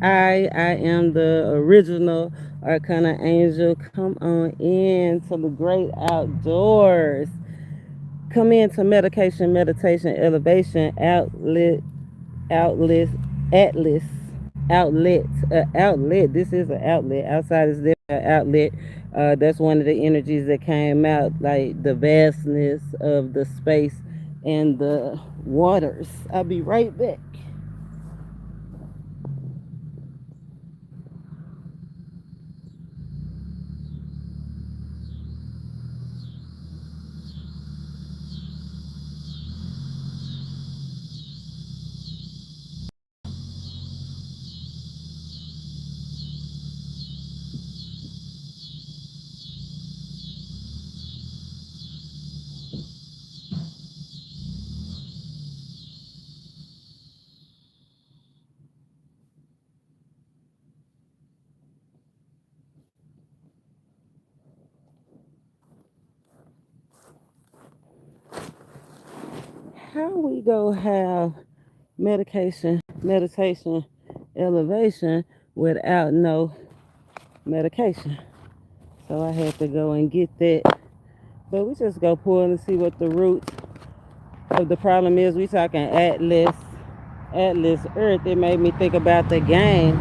I am the original Arcana angel. Come on in to the great outdoors. Come into medication, meditation, elevation, outlet, atlas, outlet, outlet. This is an outlet. Outside is there an outlet. That's one of the energies that came out, like the vastness of the space and the waters. I'll be right back. How we go have medication, meditation, elevation without no medication? So I had to go and get that. But we just go pull and see what the roots of the problem is. We talking Atlas Earth. It made me think about the game.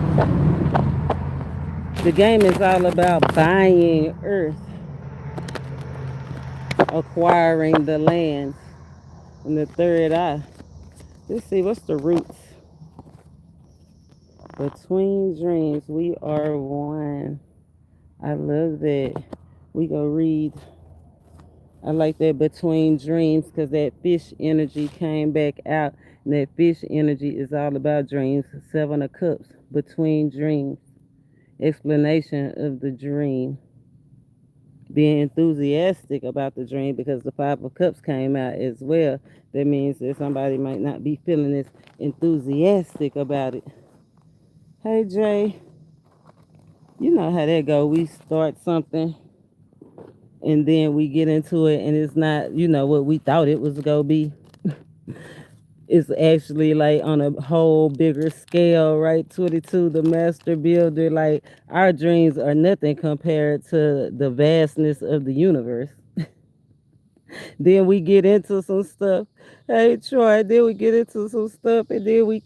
The game is all about buying Earth, acquiring the land. And the third eye. Let's see what's the roots. Between dreams, we are one. I love that. We go read. I like that between dreams because that fish energy came back out. And that fish energy is all about dreams. Seven of Cups, between dreams. Explanation of the dream. Being enthusiastic about the dream because the Five of Cups came out as well. That means that somebody might not be feeling as enthusiastic about it. Hey Jay, you know how that go. We start something and then we get into it and it's not, what we thought it was gonna be. It's actually like on a whole bigger scale, right? 22, the master builder. Like our dreams are nothing compared to the vastness of the universe. Then we get into some stuff. Hey Troy, then we get into some stuff and then we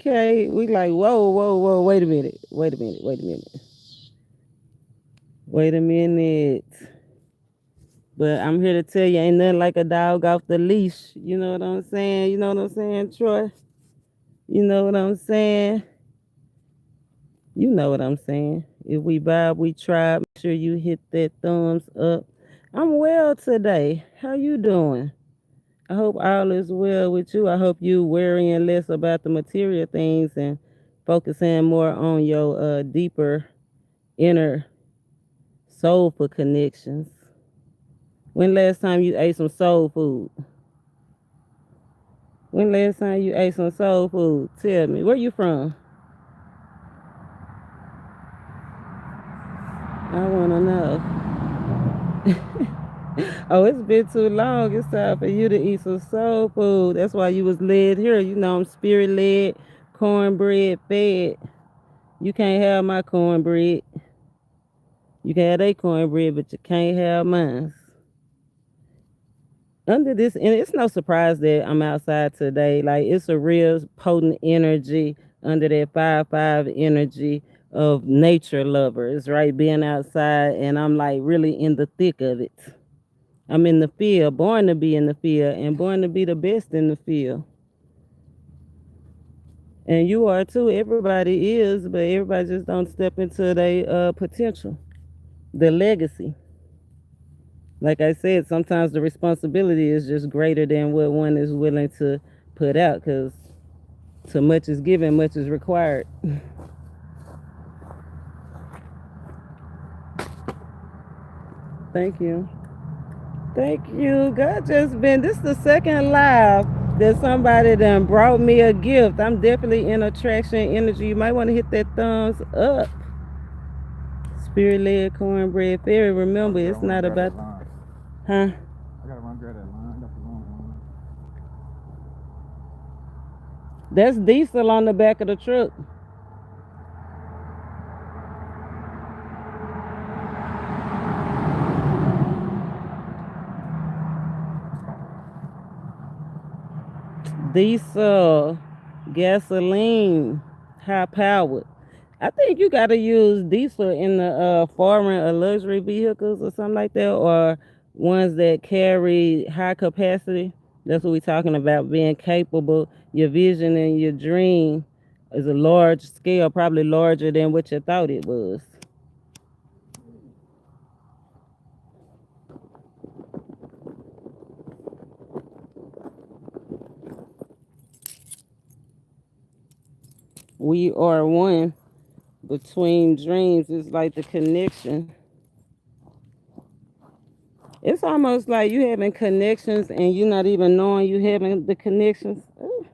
like, whoa, whoa, whoa, wait a minute. Wait a minute, wait a minute. Wait a minute. But I'm here to tell you, ain't nothing like a dog off the leash. You know what I'm saying? You know what I'm saying, Troy? You know what I'm saying? You know what I'm saying. If we vibe, we try. Make sure you hit that thumbs up. I'm well today. How you doing? I hope all is well with you. I hope you worrying less about the material things and focusing more on your deeper inner soulful connections. When last time you ate some soul food? When last time you ate some soul food? Tell me. Where you from? I wanna know. Oh, it's been too long. It's time for you to eat some soul food. That's why you was led here. You know I'm spirit led, cornbread fed. You can't have my cornbread. You can have their cornbread, but you can't have mine. Under this, and it's no surprise that I'm outside today. Like it's a real potent energy under that 5-5 energy of nature lovers, right? Being outside, and I'm like really in the thick of it. I'm in the field, born to be in the field, and born to be the best in the field. And you are too. Everybody is, but everybody just don't step into their potential, the legacy. Like I said, sometimes the responsibility is just greater than what one is willing to put out because so much is given, much is required. Thank you. Thank you. God just been, this is the second live that somebody done brought me a gift. I'm definitely in attraction energy. You might want to hit that thumbs up. Spirit led cornbread fairy. Remember, it's not about, huh? I gotta run grab that line. That's the long line. That's diesel on the back of the truck. Diesel, gasoline, high powered. I think you gotta use diesel in the foreign or luxury vehicles or something like that, or ones that carry high capacity. That's what we're talking about, being capable. Your vision and your dream is a large scale, probably larger than what you thought it was. We are one. Between dreams is like the connection. It's almost like you having connections and you not even knowing you having the connections. Ooh.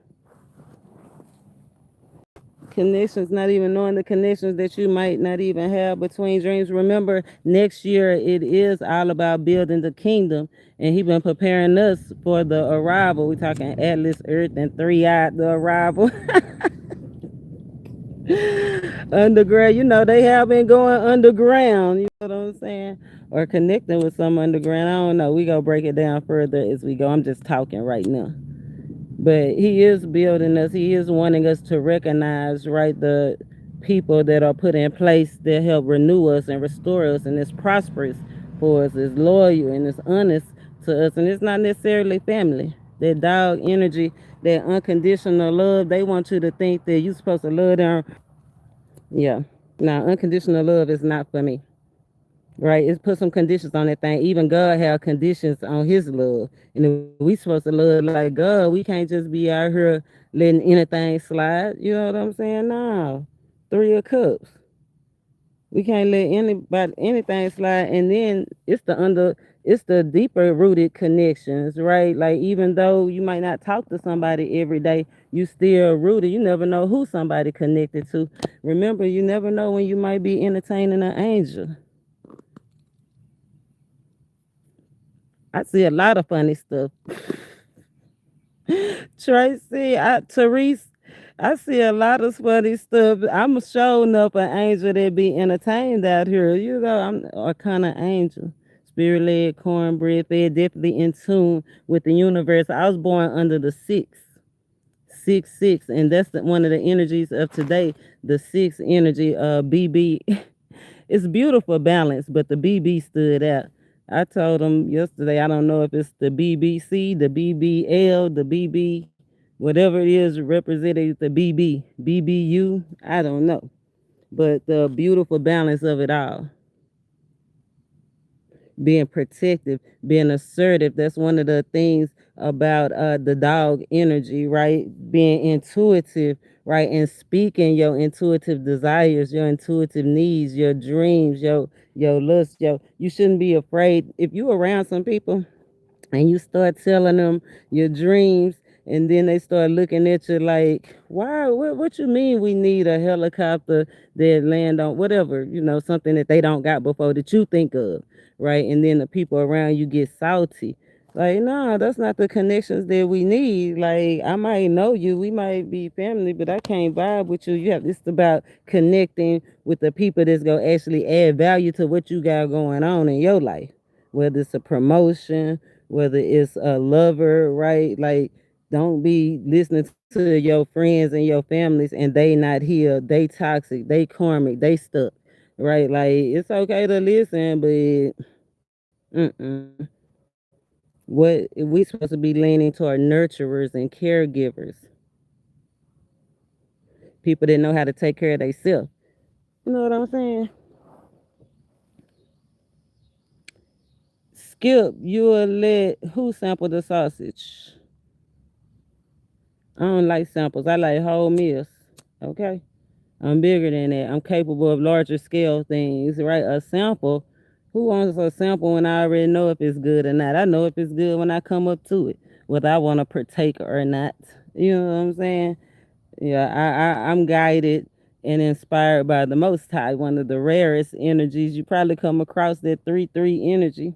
Connections, not even knowing the connections that you might not even have between dreams. Remember, next year it is all about building the kingdom, and he been preparing us for the arrival. We talking Atlas, Earth, and three-eyed the arrival. Underground, they have been going underground. You know what I'm saying? Or connecting with some underground. I don't know. We gonna break it down further as we go. I'm just talking right now. But he is building us. He is wanting us to recognize, right, the people that are put in place that help renew us and restore us, and it's prosperous for us, it's loyal and it's honest to us, and it's not necessarily family. That dog energy, that unconditional love, they want you to think that you're supposed to love them. Yeah. Now, unconditional love is not for me. Right? It's put some conditions on that thing. Even God have conditions on his love. And if we supposed to love like God, we can't just be out here letting anything slide. You know what I'm saying? No. Three of cups. We can't let anybody anything slide. And then it's the deeper rooted connections, right? Like even though you might not talk to somebody every day, you still rooted. You never know who somebody connected to. Remember, you never know when you might be entertaining an angel. I see a lot of funny stuff. Tracy, Therese, I see a lot of funny stuff. I'm showing up an angel that be entertained out here. I'm Arcana angel. Spirit led, cornbread fed, definitely in tune with the universe. I was born under the six, and that's one of the energies of today. The six energy, BB. It's beautiful balance, but the BB stood out. I told him yesterday, I don't know if it's the BBC, the BBL, the BB, whatever it is represented the BB, BBU, I don't know. But the beautiful balance of it all, being protective, being assertive. That's one of the things about the dog energy, right? Being intuitive, right? And speaking your intuitive desires, your intuitive needs, your dreams, your lust, you shouldn't be afraid. If you around some people and you start telling them your dreams, and then they start looking at you like, why, what you mean we need a helicopter that land on whatever, something that they don't got before that you think of, right? And then the people around you get salty. Like, no, that's not the connections that we need. Like, I might know you, we might be family, but I can't vibe with you. It's about connecting with the people that's gonna actually add value to what you got going on in your life, whether it's a promotion, whether it's a lover, right? Like, don't be listening to your friends and your families and they not here, they toxic, they karmic, they stuck, right? Like, it's okay to listen, but what we supposed to be leaning toward nurturers and caregivers, people that know how to take care of themselves. You know what I'm saying? Skip, you will let who sample the sausage? I don't like samples. I like whole meals. Okay. I'm bigger than that. I'm capable of larger scale things, right? A sample. Who wants a sample when I already know if it's good or not? I know if it's good when I come up to it, whether I want to partake or not. You know what I'm saying? Yeah, I'm guided and inspired by the Most High, one of the rarest energies. You probably come across that 3-3 energy.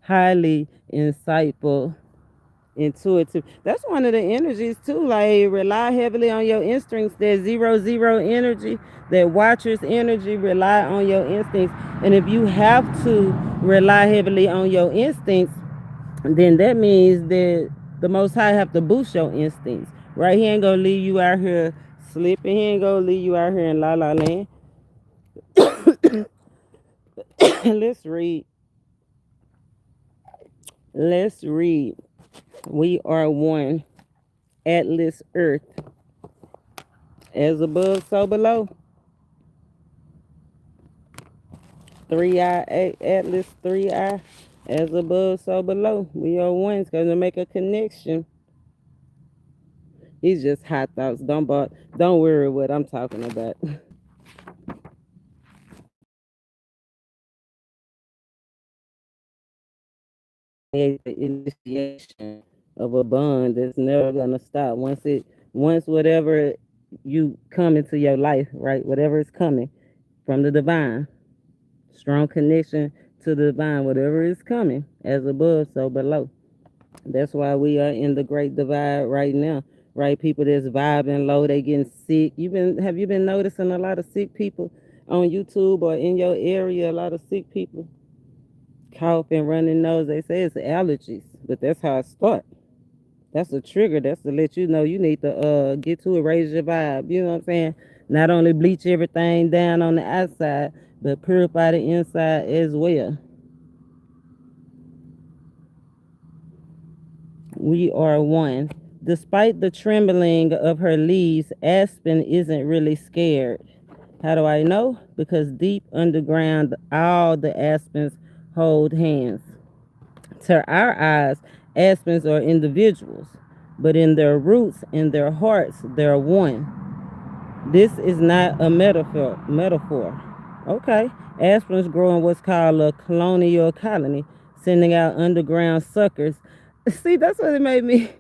Highly insightful, intuitive. That's one of the energies too. Like rely heavily on your instincts. That 0-0 energy, that watcher's energy. Rely on your instincts. And if you have to rely heavily on your instincts, then that means that the Most High have to boost your instincts, right? He ain't gonna leave you out here slipping. He ain't gonna leave you out here in la la land. Let's read. Let's read. We are one. Atlas Earth. As above, so below. Three eye Atlas, three eye. As above, so below. We are one. It's gonna make a connection. It's just hot thoughts. Don't worry what I'm talking about. The initiation of a bond that's never gonna stop. Once whatever you come into your life, right? Whatever is coming from the divine, strong connection to the divine, whatever is coming, as above, so below. That's why we are in the great divide right now. Right? People that's vibing low, they getting sick. Have you been noticing a lot of sick people on YouTube or in your area, a lot of sick people? Coughing, running nose. They say it's allergies, but that's how it starts. That's a trigger. That's to let you know you need to get to it, raise your vibe. You know what I'm saying? Not only bleach everything down on the outside, but purify the inside as well. We are one. Despite the trembling of her leaves, Aspen isn't really scared. How do I know? Because deep underground, all the aspens hold hands. To our eyes, aspens are individuals, but in their roots, in their hearts, they're one. This is not a metaphor. Okay. Aspens grow in what's called a colonial colony, sending out underground suckers. See, that's what it made me.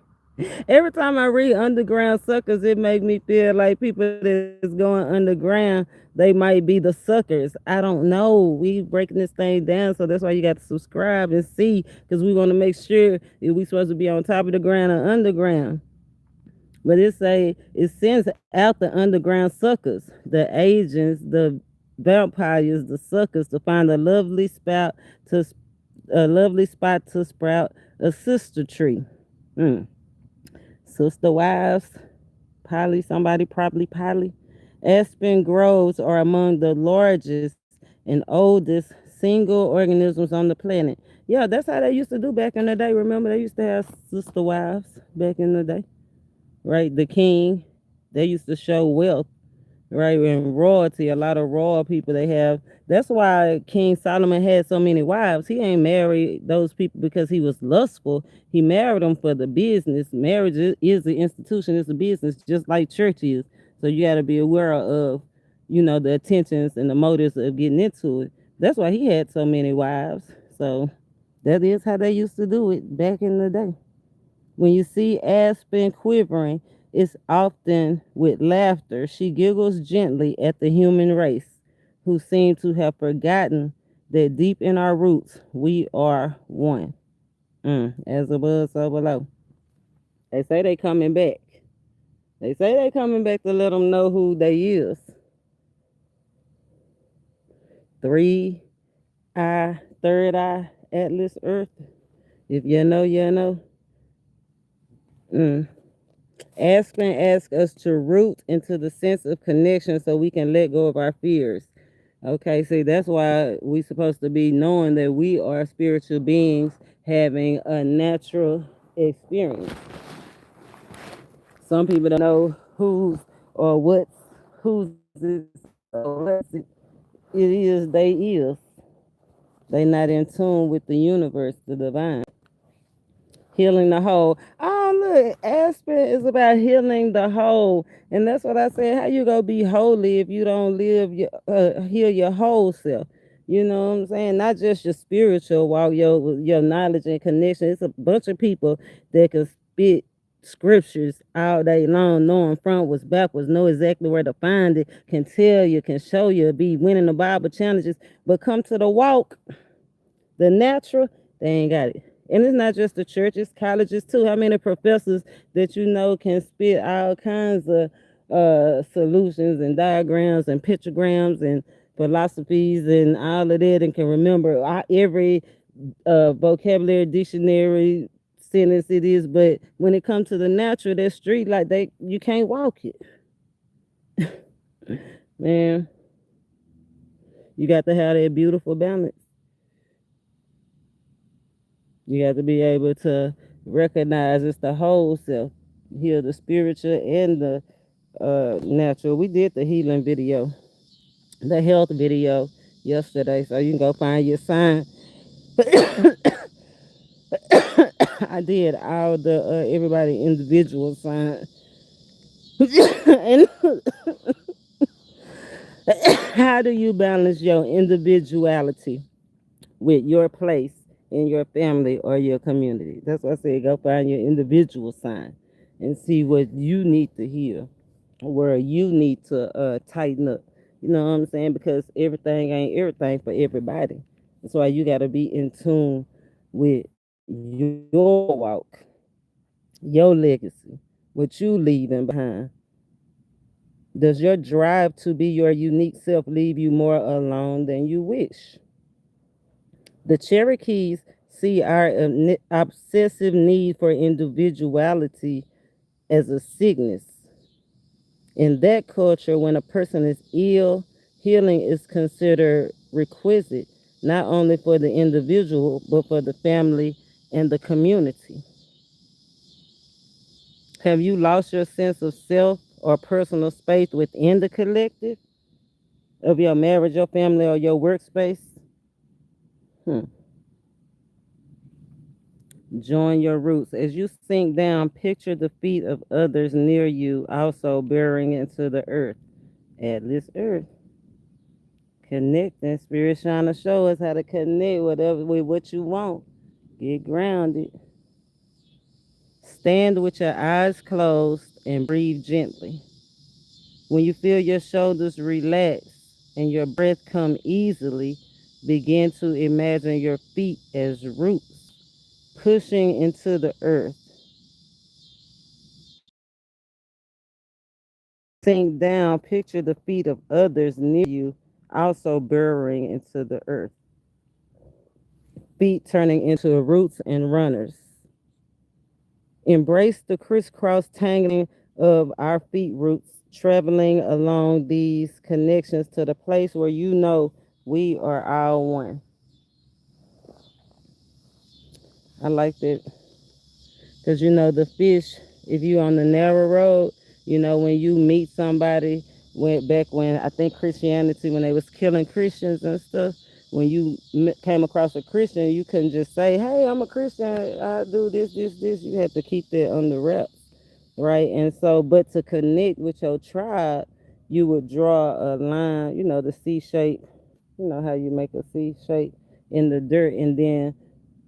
Every time I read underground suckers, it make me feel like people that's going underground, they might be the suckers. I don't know. We breaking this thing down, so that's why you got to subscribe and see, because we want to make sure if we supposed to be on top of the ground or underground. But it sends out the underground suckers, the agents, the vampires, the suckers to find to a lovely spot to sprout a sister tree. Mm. Sister wives, somebody probably poly. Aspen groves are among the largest and oldest single organisms on the planet. Yeah, that's how they used to do back in the day. Remember, they used to have sister wives back in the day, right? The king, they used to show wealth, right? And royalty, a lot of royal people they have. That's why King Solomon had so many wives. He ain't married those people because he was lustful. He married them for the business. Marriage is the institution, it's a business, just like church is. So you got to be aware of, the intentions and the motives of getting into it. That's why he had so many wives. So that is how they used to do it back in the day. When you see Aspen quivering, it's often with laughter. She giggles gently at the human race, who seem to have forgotten that deep in our roots, we are one. As above, so below. They say they coming back. They say they coming back to let them know who they is. Three eye, third eye, Atlas Earth. If you know, you know. Mm. Aspen asks us to root into the sense of connection so we can let go of our fears. Okay, see, that's why we supposed to be knowing that we are spiritual beings having a natural experience. Some people don't know whose or what's whose is or what's it is they is. They not in tune with the universe, the divine. Healing the whole. Oh, look, Aspen is about healing the whole, and that's what I said. How you gonna be holy if you don't heal your whole self? You know what I'm saying? Not just your spiritual, while your knowledge and connection. It's a bunch of people that can spit scriptures all day long, knowing front was backwards, know exactly where to find it, can tell you, can show you, be winning the Bible challenges, but come to the walk. The natural, they ain't got it. And it's not just the churches, colleges too. How many professors that you know can spit all kinds of solutions and diagrams and pictograms and philosophies and all of that, and can remember every vocabulary dictionary sentence it is, but when it comes to the natural, that street like they you can't walk it, man. You got to have that beautiful balance. You got to be able to recognize it's the whole self, heal the spiritual and the natural. We did the healing video, the health video yesterday, so you can go find your sign. I did all the everybody individual sign. And how do you balance your individuality with your place in your family or your community? That's why I said go find your individual sign and see what you need to heal, where you need to tighten up. You know what I'm saying? Because everything ain't everything for everybody. That's why you got to be in tune with your walk, your legacy, what you leaving behind. Does your drive to be your unique self leave you more alone than you wish? The Cherokees see our obsessive need for individuality as a sickness. In that culture, when a person is ill, healing is considered requisite, not only for the individual, but for the family and the community. Have you lost your sense of self or personal space within the collective of your marriage, your family, or your workspace? Hmm. Join your roots. As you sink down, picture the feet of others near you also burying into the earth. Atlas Earth. Connecting. Spirit trying to show us how to connect whatever with what you want. Get grounded. Stand with your eyes closed and breathe gently. When you feel your shoulders relax and your breath come easily, begin to imagine your feet as roots pushing into the earth. Sink down, picture the feet of others near you also burrowing into the earth. Feet turning into roots and runners. Embrace the crisscross tangling of our feet roots, traveling along these connections to the place where you know we are all one. I like that. Because you know, the fish, if you on the narrow road, you know, when you meet somebody, went back when I think Christianity, when they was killing Christians and stuff, when you came across a Christian, you couldn't just say, hey, I'm a Christian, I do this, this, this. You had to keep that under wraps, right? And so, but to connect with your tribe, you would draw a line, you know, the C shape, you know how you make a C shape in the dirt, and then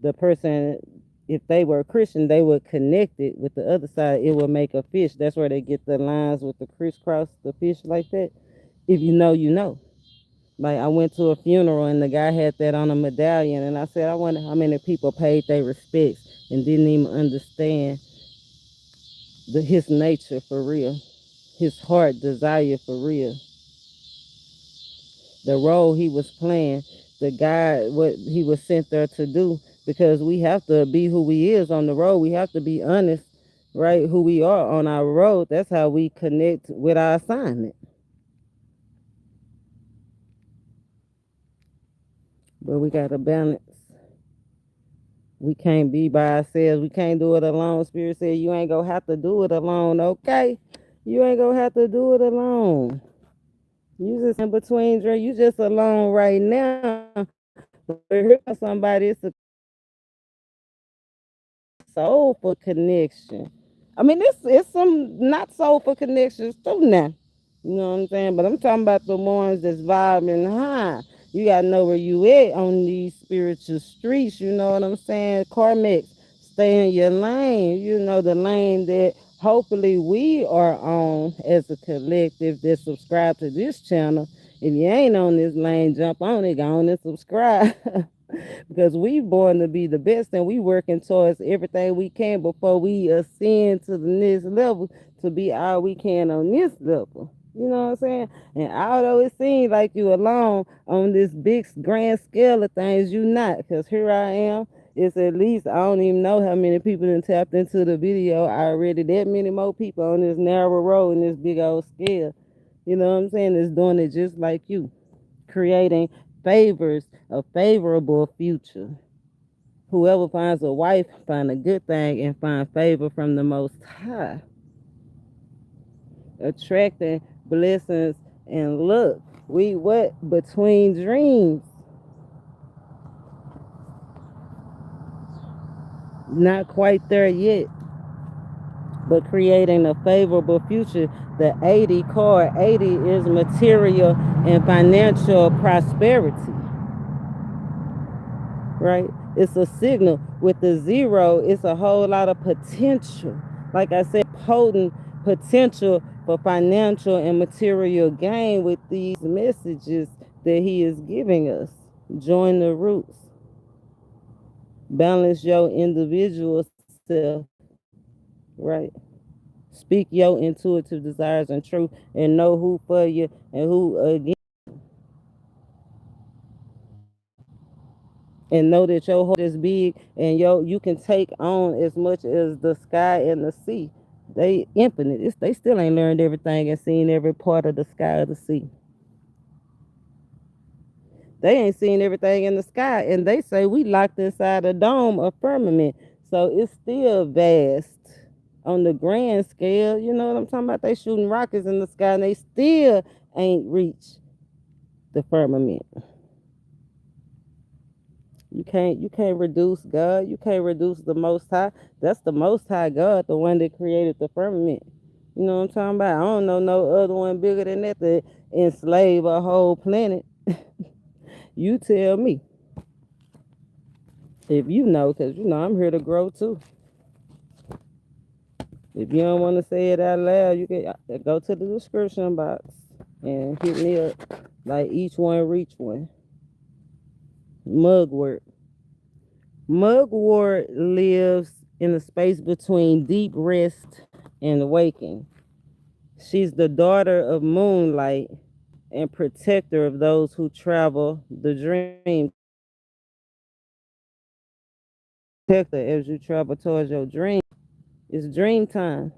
the person, if they were a Christian, they would connect it with the other side. It would make a fish. That's where they get the lines with the crisscross, the fish like that. If you know, you know. Like I went to a funeral and the guy had that on a medallion, and I said, I wonder how many people paid their respects and didn't even understand his nature for real, his heart desire for real, the role he was playing, the guy, what he was sent there to do. Because we have to be who we is on the road. We have to be honest, right? Who we are on our road. That's how we connect with our assignment. But we got to balance. We can't be by ourselves. We can't do it alone. Spirit said you ain't gonna have to do it alone, okay? You ain't gonna have to do it alone. You just in between, Dre. You just alone right now. But here comes somebody. It's a soulful connection. I mean, it's some not soulful connections too now. You know what I'm saying? But I'm talking about the ones that's vibing high. You gotta know where you at on these spiritual streets. You know what I'm saying? Karmic, stay in your lane. You know the lane that hopefully we are on as a collective that subscribe to this channel. If you ain't on this lane, jump on it, go on and subscribe. Because we born to be the best and we working towards everything we can before we ascend to the next level to be all we can on this level. You know what I'm saying? And although it seems like you alone on this big grand scale of things, you not. Because here I am. It's at least, I don't even know how many people done tapped into the video already. That many more people on this narrow road in this big old scale. You know what I'm saying? It's doing it just like you. Creating favors, a favorable future. Whoever finds a wife, find a good thing and find favor from the Most High. Attracting blessings and luck. We what? Between dreams. Not quite there yet, but creating a favorable future. The 80 card, 80 is material and financial prosperity, right? It's a signal. With the zero, it's a whole lot of potential. Like I said, potent potential for financial and material gain with these messages that he is giving us. Join the roots. Balance your individual self, right? Speak your intuitive desires and truth and know who for you and who against. And know that your heart is big and you can take on as much as the sky and the sea. They infinite. They still ain't learned everything and seen every part of the sky or the sea. They ain't seen everything in the sky, and they say we locked inside a dome of firmament. So it's still vast on the grand scale. You know what I'm talking about? They shooting rockets in the sky, and they still ain't reached the firmament. You can't reduce God. You can't reduce the Most High. That's the Most High God, the one that created the firmament. You know what I'm talking about? I don't know no other one bigger than that to enslave a whole planet. You tell me if you know, because you know I'm here to grow too. If you don't want to say it out loud, you can go to the description box and hit me up. Like each one reach one. Mugwort. Mugwort lives in the space between deep rest and waking. She's the daughter of moonlight and protector of those who travel the dream. Protector as you travel towards your dream. It's dream time.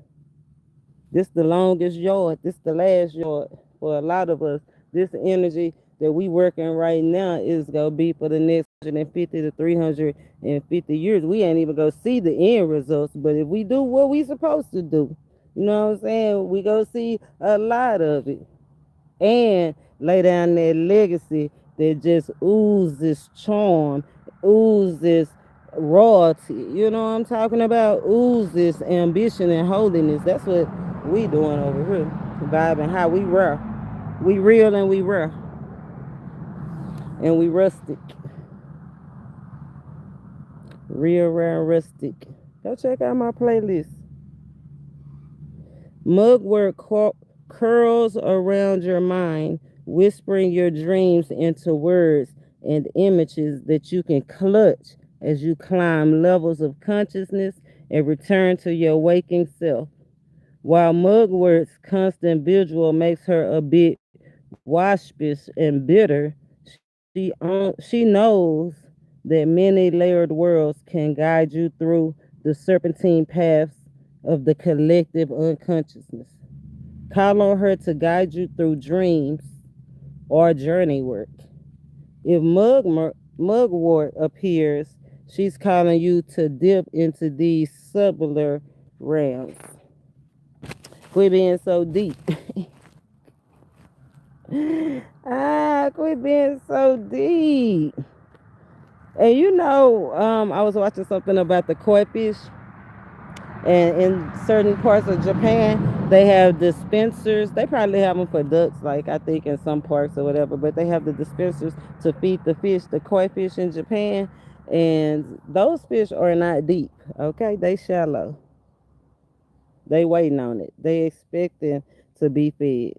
This the longest yard. This the last yard for a lot of us. This energy that we working right now is gonna be for the next 150 to 350 years. We ain't even gonna see the end results, but if we do what we supposed to do, you know what I'm saying? We gonna see a lot of it and lay down that legacy that just oozes charm, oozes royalty. You know what I'm talking about? Oozes ambition and holiness. That's what we doing over here. Vibing how we rare. We real and we rare. And we rustic. Real, rare, and rustic. Go check out my playlist. Mugwort curls around your mind, whispering your dreams into words and images that you can clutch as you climb levels of consciousness and return to your waking self. While Mugwort's constant visual makes her a bit waspish and bitter, she knows that many layered worlds can guide you through the serpentine paths of the collective unconsciousness. Call on her to guide you through dreams or journey work. If Mugwort appears, she's calling you to dip into these subtler realms. Quit being so deep. Quit being so deep. And you know, I was watching something about the koi fish, and in certain parts of Japan, they have dispensers. They probably have them for ducks, like I think in some parks or whatever. But they have the dispensers to feed the fish, the koi fish in Japan, and those fish are not deep. Okay, they shallow. They waiting on it. They expecting to be fed.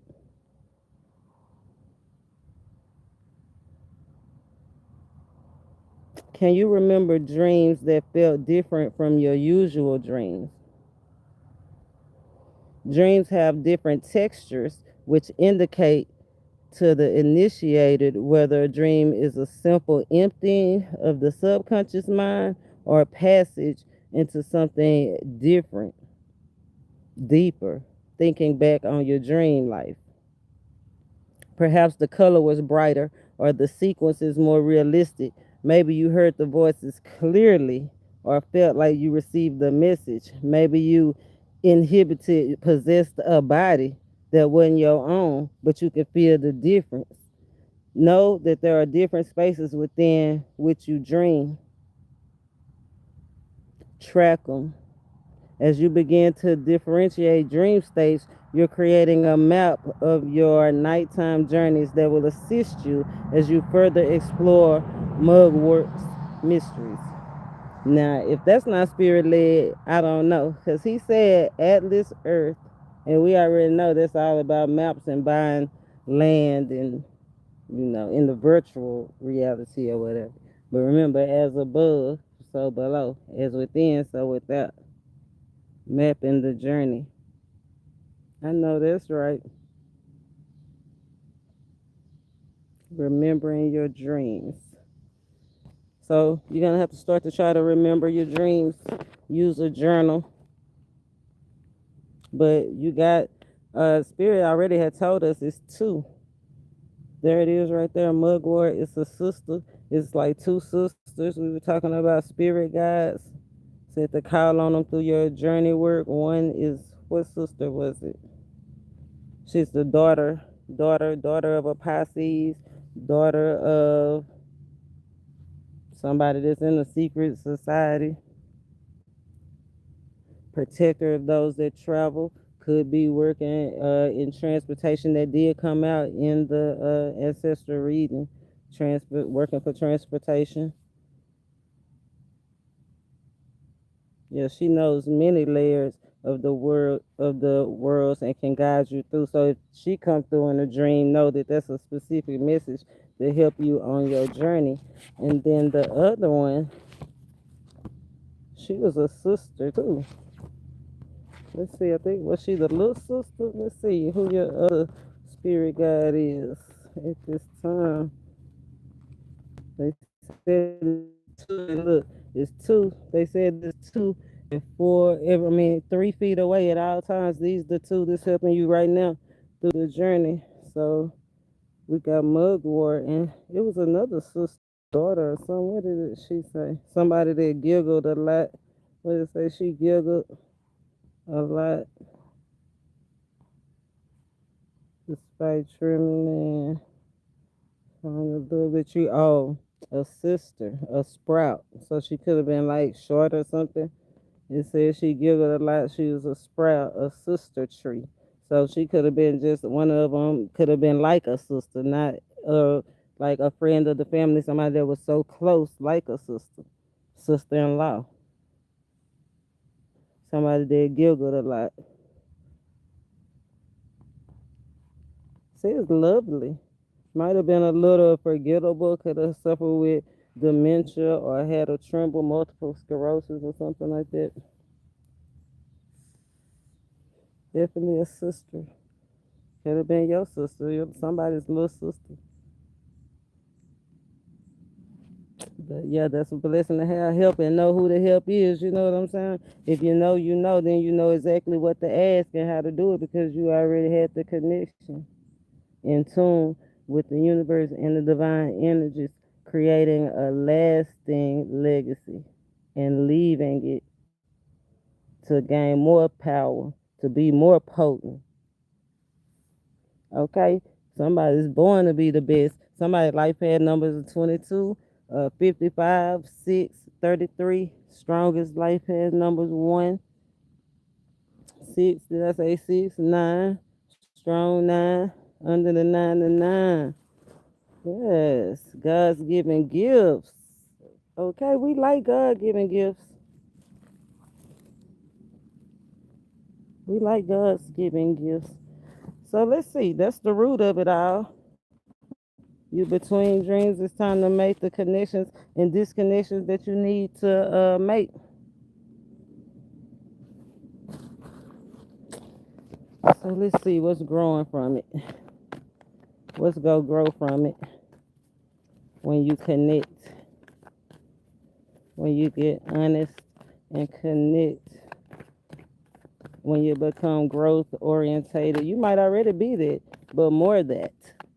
Can you remember dreams that felt different from your usual dreams? Dreams have different textures, which indicate to the initiated whether a dream is a simple emptying of the subconscious mind or a passage into something different, deeper, thinking back on your dream life. Perhaps the color was brighter or the sequence is more realistic. Maybe you heard the voices clearly or felt like you received the message. Maybe you possessed a body that wasn't your own, but you could feel the difference. Know that there are different spaces within which you dream. Track them. As you begin to differentiate dream states, you're creating a map of your nighttime journeys that will assist you as you further explore Mugwort's mysteries. Now, if that's not spirit led, I don't know. Because he said Atlas Earth, and we already know that's all about maps and buying land and, in the virtual reality or whatever. But remember, as above, so below, as within, so without. Mapping the journey. I know that's right. Remembering your dreams. So you're going to have to start to try to remember your dreams. Use a journal. But you got, Spirit already had told us it's two. There it is right there. Mugwort, it's a sister. It's like two sisters. We were talking about spirit guides. Said to call on them through your journey work. One is, what sister was it? She's the daughter of a Pisces, daughter of somebody that's in a secret society, protector of those that travel, could be working in transportation. That did come out in the ancestral reading, working for transportation. Yeah, she knows many layers of the worlds and can guide you through. So if she comes through in a dream, know that that's a specific message to help you on your journey. And then the other one, she was a sister too. Let's see, I think was she the little sister? Let's see who your other spirit guide is at this time. They said two. And look, it's two. They said it's two and four. 3 feet away at all times. These the two that's helping you right now through the journey. So we got Mugwort, and it was another sister, daughter, or something. What did she say? Somebody that giggled a lot. What did it say? She giggled a lot despite trembling. A little bit. A sister, a sprout. So she could have been like short or something. It said she giggled a lot. She was a sprout, a sister tree. So she could have been just one of them. Could have been like a sister, not like a friend of the family. Somebody that was so close, like a sister, sister-in-law. Somebody that giggled a lot. See, it's lovely. Might have been a little forgettable. Could have suffered with dementia or had a tremble, multiple sclerosis or something like that. Definitely a sister. Could have been your sister, somebody's little sister. But yeah, that's a blessing to have help and know who the help is. You know what I'm saying? If you know, then you know exactly what to ask and how to do it because you already had the connection in tune with the universe and the divine energies, creating a lasting legacy and leaving it to gain more power, to be more potent. Okay? Somebody's born to be the best. Somebody's life pad numbers are 22, 55, 6, 33. Strongest life pad numbers 1, 6, did I say 6? 9. Strong 9. Under the 9 to 9. Yes, God's given gifts. Okay, we like God giving gifts. We like God's giving gifts. So let's see. That's the root of it all. You between dreams. It's time to make the connections and disconnections that you need to make. So let's see what's growing from it. What's gonna grow from it when you connect, when you get honest and connect, when you become growth orientated. You might already be that, but more that.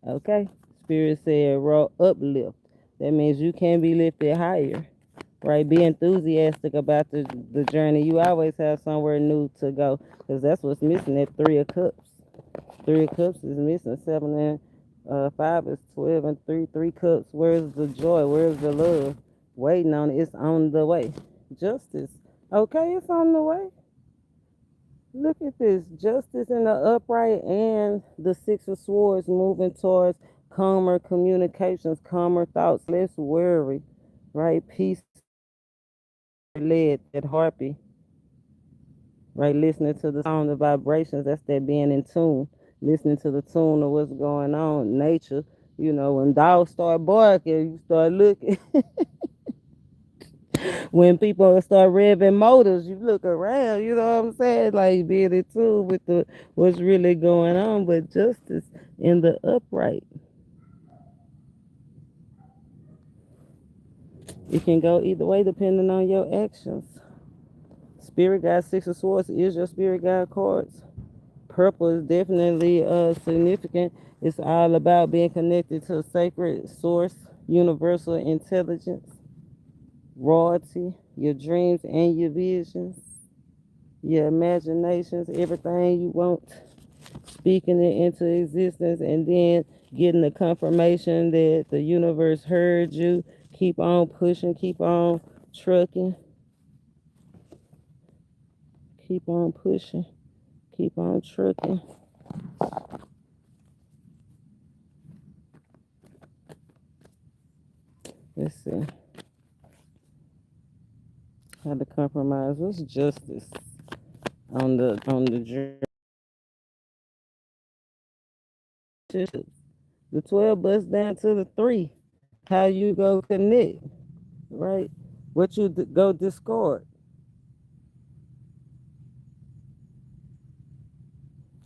Okay? Spirit said uplift. That means you can be lifted higher. Right? Be enthusiastic about the journey. You always have somewhere new to go. Because that's what's missing at 3 of Cups. 3 of Cups is missing. 7 and 5 is 12 and 3 cups. Where's the joy? Where's the love? Waiting on it. It's on the way. Justice. Okay, it's on the way. Look at this. Justice in the upright and the 6 of Swords moving towards calmer communications, calmer thoughts, less worry, right? Peace led, that harpy, right? Listening to the sound, the vibrations, that's that being in tune. Listening to the tune of what's going on. Nature, when dogs start barking, you start looking. When people start revving motors, you look around, you know what I'm saying? Like being in tune with what's really going on, but justice in the upright. It can go either way depending on your actions. Spirit guide 6 of Swords is your spirit guide cards. Purple is definitely significant. It's all about being connected to a sacred source, universal intelligence, royalty, your dreams and your visions, your imaginations, everything you want, speaking it into existence, and then getting the confirmation that the universe heard you. Keep on pushing, keep on trucking, keep on pushing, keep on trucking. Let's see how to compromise. What's justice on the journey? The 12 busts down to the 3. How you go connect, right? What you go discard.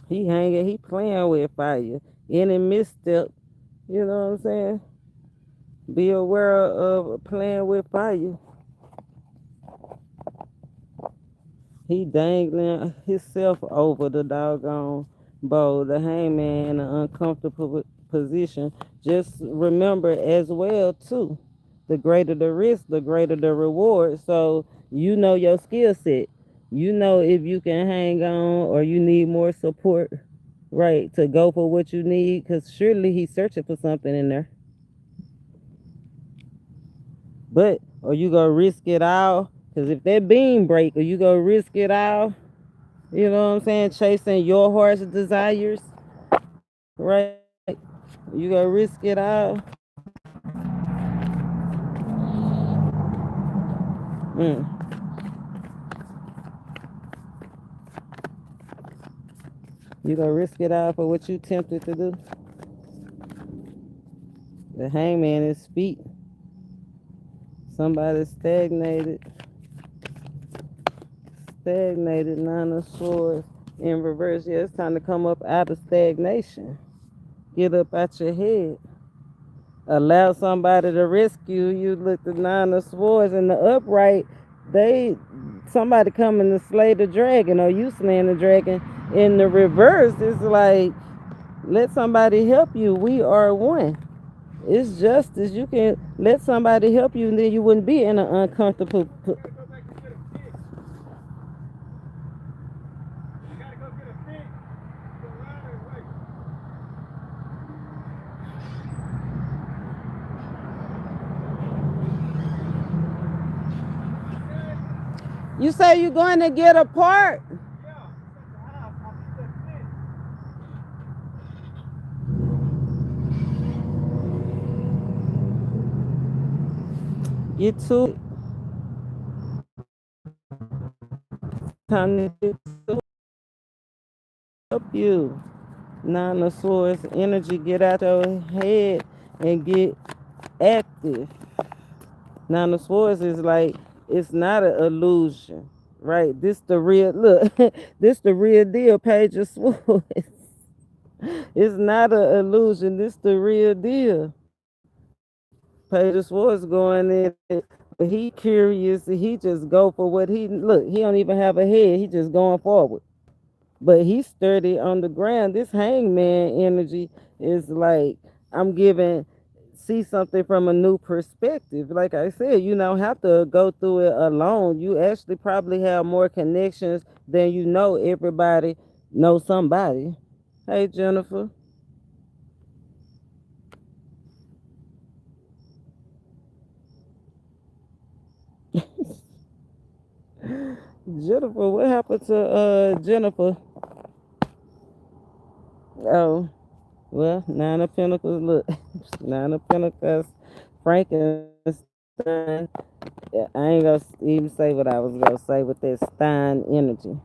He hanging, he playing with fire. Any misstep, you know what I'm saying? Be aware of playing with fire. He dangling himself over the doggone bowl, the hangman in an uncomfortable position. Just remember as well too, the greater the risk, the greater the reward. So you know your skill set. You know if you can hang on or you need more support, right, to go for what you need. Because surely he's searching for something in there. But or you gonna risk it all? Because if that beam break, or you gonna risk it all? You know what I'm saying? Chasing your heart's desires, right? You gonna risk it all. Mm. You gonna risk it all for what you tempted to do. The hangman is feet. Somebody stagnated 9 of Swords in reverse. Yeah, it's time to come up out of stagnation. Get up out your head. Allow somebody to rescue you. Look, the 9 of Swords in the upright. Somebody coming to slay the dragon, or you slaying the dragon. In the reverse, it's like, let somebody help you. We are one. It's justice. You can let somebody help you, and then you wouldn't be in an uncomfortable. You say you're going to get a part? Get to it. Time to get to help you. 9 of Swords energy. Get out your head and get active. 9 of Swords is like, it's not an illusion. Right, this the real look. This the real deal, Page of Swords. It's not an illusion. This the real deal. Page of Swords going in. He curious. He just go for what he look. He don't even have a head. He just going forward. But he's sturdy on the ground. This hangman energy is like I'm giving see something from a new perspective. Like I said, you don't have to go through it alone. You actually probably have more connections than you know. Everybody knows somebody. Hey Jennifer. Jennifer, what happened to Jennifer? Oh, well, Nine of Pentacles, look. Nine of Pentacles, Frankenstein. Yeah, I ain't gonna even say what I was gonna say with that Stein energy.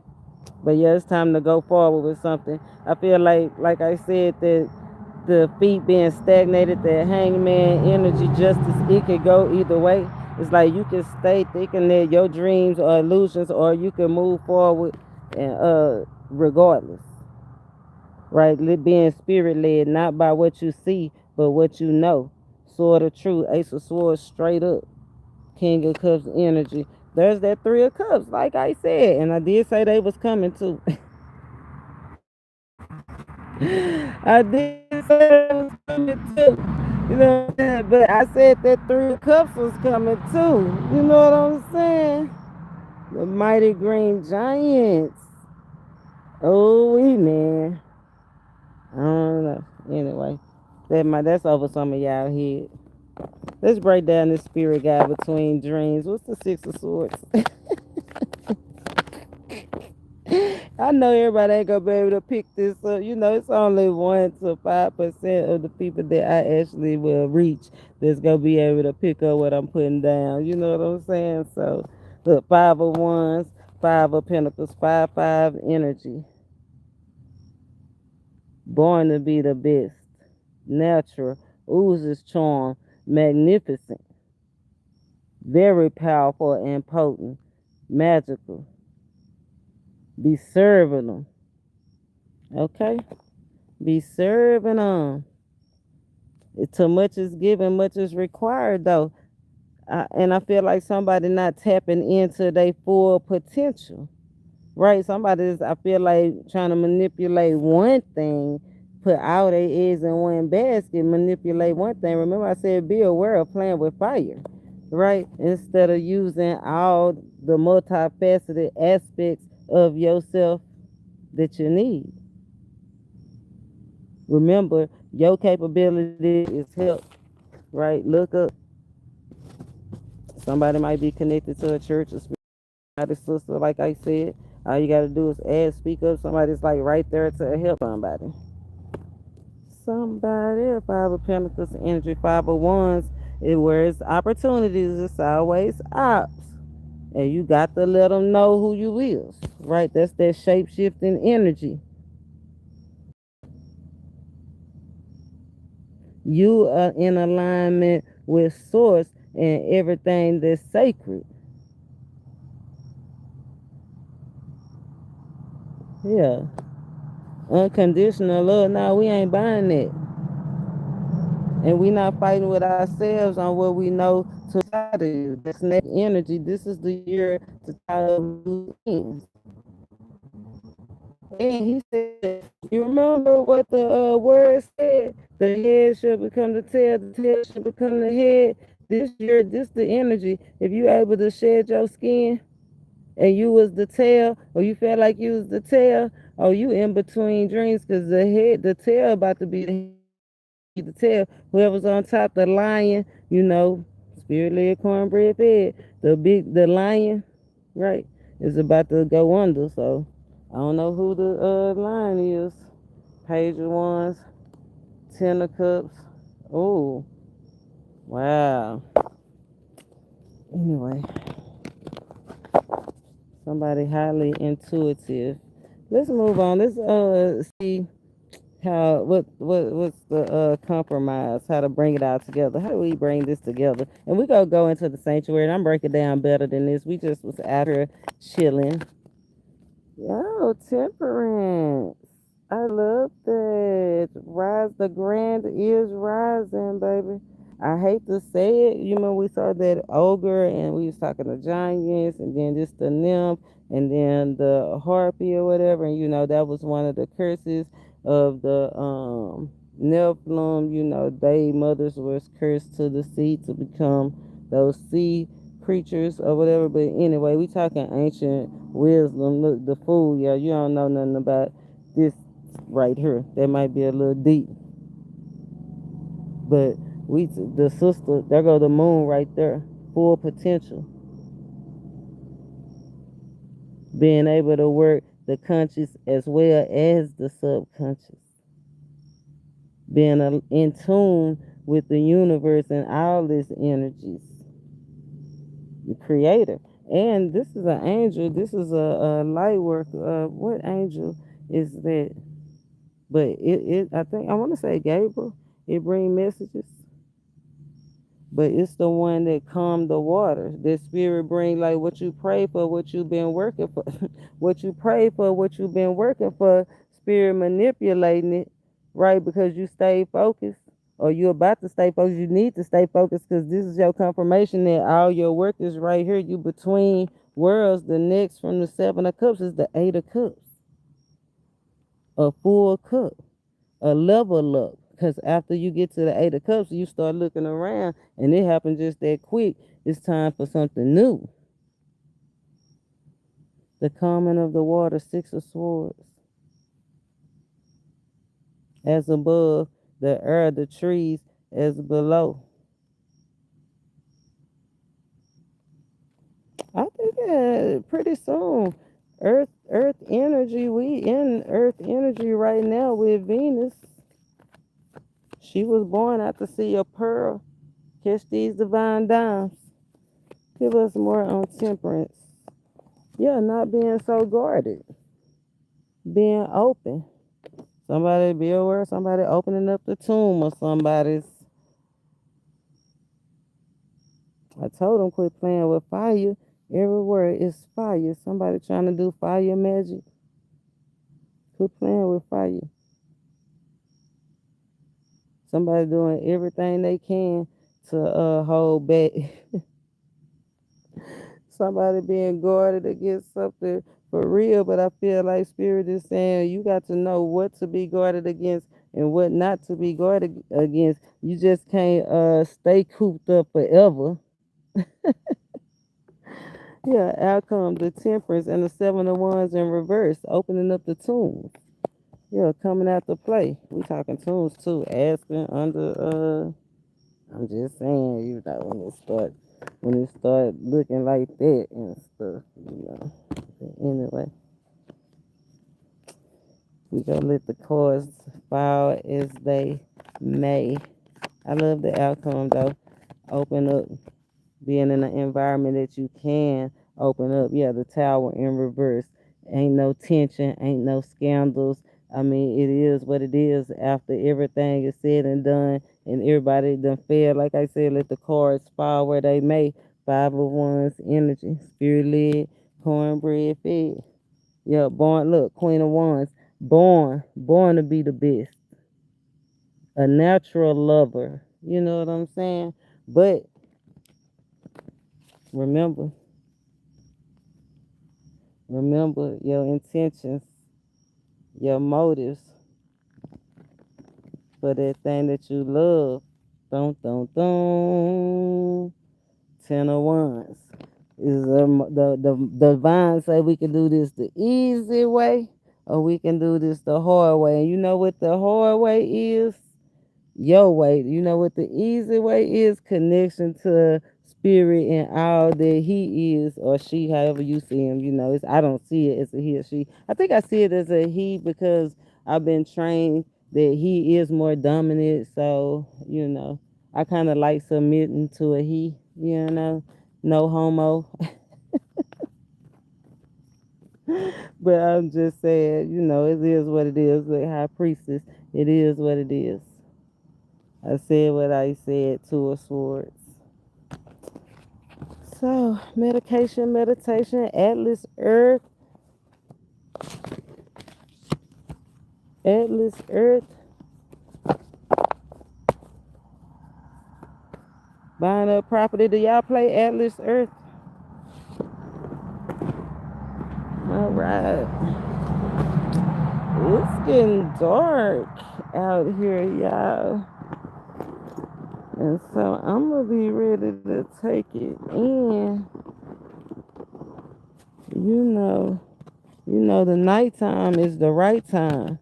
But yeah, it's time to go forward with something. I feel like I said, that the feet being stagnated, that hangman energy, justice, it could go either way. It's like you can stay thinking that your dreams are illusions, or you can move forward and regardless. Right? Being spirit led, not by what you see, but what you know. Sword of truth, Ace of Swords straight up. King of Cups energy. There's that Three of Cups, like I said, and I did say they was coming too. I did say they was coming too. You know what I'm saying? But I said that Three of Cups was coming too. You know what I'm saying? The mighty green giants. Oh, we man. I don't know. Anyway, that's over some of y'all head. Let's break down this spirit guide between dreams. What's the Six of Swords? I know everybody ain't gonna be able to pick this up. It's only 1 to 5% of the people that I actually will reach that's gonna be able to pick up what I'm putting down. You know what I'm saying? So, look, 5 of Wands, 5 of Pentacles, 5 energy. Born to be the best, natural, oozes charm, magnificent, very powerful and potent, magical. Be serving them, okay? Be serving them. Too much is given, much is required, though. And I feel like somebody not tapping into their full potential, right? Somebody's, I feel like, trying to manipulate one thing, put all their eggs in one basket, manipulate one thing. Remember, I said be aware of playing with fire, right? Instead of using all the multifaceted aspects of yourself that you need. Remember, your capability is help, right? Look up. Somebody might be connected to a church or somebody's sister, like I said. All you got to do is ask, speak up. Somebody's like right there to help somebody. Somebody, 5 of Pentacles, energy, 5 of Wands. Where it's opportunities, it's always ops. And you got to let them know who you is, right? That's that shape shifting energy. You are in alignment with source and everything that's sacred. Yeah. Unconditional love. Now we ain't buying that. And we not fighting with ourselves on what we know to try to do. That's next energy. This is the year to try to lose things. And he said, you remember what the word said? The head should become the tail, the tail should become the head. This year, this the energy. If you able to shed your skin and you was the tail, or you felt like you was the tail, or you in between dreams, because the tail about to be the tail. Whoever's on top, the lion, spirit led cornbread fed. The lion, right, is about to go under. So I don't know who the lion is. Page of Wands, 10 of Cups. Oh, wow. Anyway, somebody highly intuitive. Let's move on. Let's see how what's the compromise, how to bring it all together, how do we bring this together, and we gonna go into the sanctuary, and I'm breaking down better than this. We just was out here chilling. Oh, temperance, I love that. Rise, the grand is rising, baby. I hate to say it. You know, we saw that ogre and we was talking to giants and then this the nymph and then the harpy or whatever. And you know, that was one of the curses of the Nephilim. You know, they mothers was cursed to the sea to become those sea creatures or whatever. But anyway, we talking ancient wisdom. Look, the fool, yeah, you don't know nothing about this right here. That might be a little deep, but the sister, there go the moon right there, full potential, being able to work the conscious as well as the subconscious, being in tune with the universe and all its energies, the creator. And this is an angel. This is a light work. What angel is that? But it I think I want to say Gabriel. It bring messages, but it's the one that calm the water. That spirit bring like what you pray for, what you've been working for, what you pray for, what you've been working for. Spirit manipulating it, right? Because you stay focused, or you're about to stay focused. You need to stay focused because this is your confirmation that all your work is right here. You between worlds. The next from the Seven of Cups is the Eight of Cups, a full cup, a level up. Because after you get to the Eight of Cups, you start looking around, and it happened just that quick. It's time for something new. The calming of the water, Six of Swords. As above, the air, the trees, as below. I think pretty soon, Earth energy. We in Earth energy right now with Venus. She was born out to see a pearl. Catch these divine dimes. Give us more on temperance. Yeah, not being so guarded. Being open. Somebody be aware, somebody opening up the tomb or somebody's. I told them quit playing with fire. Everywhere is fire. Somebody trying to do fire magic. Quit playing with fire. Somebody doing everything they can to hold back. Somebody being guarded against something for real, but I feel like Spirit is saying you got to know what to be guarded against and what not to be guarded against. You just can't stay cooped up forever. Yeah, outcome, the temperance and the Seven of Wands in reverse, opening up the tombs. Yeah, coming out to play. We talking tombs too, asking under I'm just saying, you know, when it start looking like that and stuff, you know. Anyway, we gonna let the cards fall as they may. I love the outcome though. Open up, being in an environment that you can open up. Yeah, the tower in reverse. Ain't no tension, ain't no scandals. I mean, it is what it is after everything is said and done and everybody done failed. Like I said, let the cards fall where they may. Five of Wands energy, spirit led, cornbread fed. Yeah, born, look, Queen of Wands, born to be the best. A natural lover. You know what I'm saying? But remember, remember your intentions, your motives for that thing that you love. Don't. Ten of Wands. Is the divine say we can do this the easy way or we can do this the hard way. And you know what the hard way is? Your way. You know what the easy way is? Connection to spirit and all that he is or she, however you see him. You know, it's I don't see it as a he or she. I think I see it as a he because I've been trained that he is more dominant. So, you know, I kind of like submitting to a he, you know, no homo. But I'm just saying, it is what it is. The high priestess, it is what it is. I said what I said, Two of Swords. So, medication, meditation, Atlas Earth, Atlas Earth. Buying up property. Do y'all play Atlas Earth? All right. It's getting dark out here, y'all. And so I'm going to be ready to take it in. You know, the nighttime is the right time.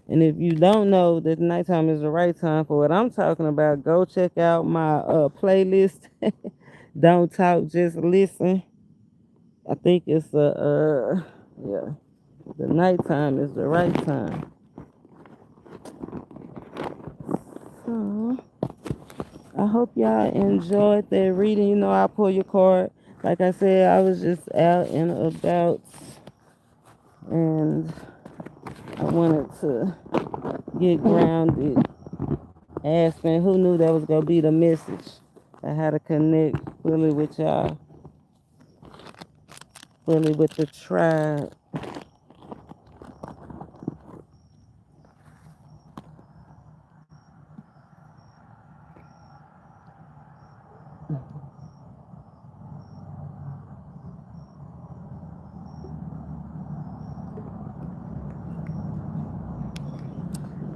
And if you don't know that nighttime is the right time for what I'm talking about, go check out my playlist. Don't talk, just listen. I think it's yeah, the nighttime is the right time. So I hope y'all enjoyed that reading. I pull your card. Like I said, I was just out and about, and I wanted to get grounded. Asking who knew that was gonna be the message. I had to connect fully with y'all, fully with the tribe.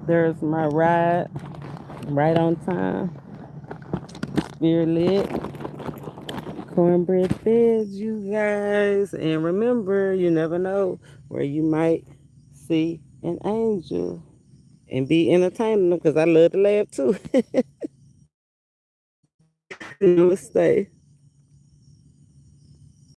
There's my ride, right on time. Spirit lit, cornbread feds, you guys. And remember, you never know where you might see an angel and be entertaining them because I love to laugh too. Namaste.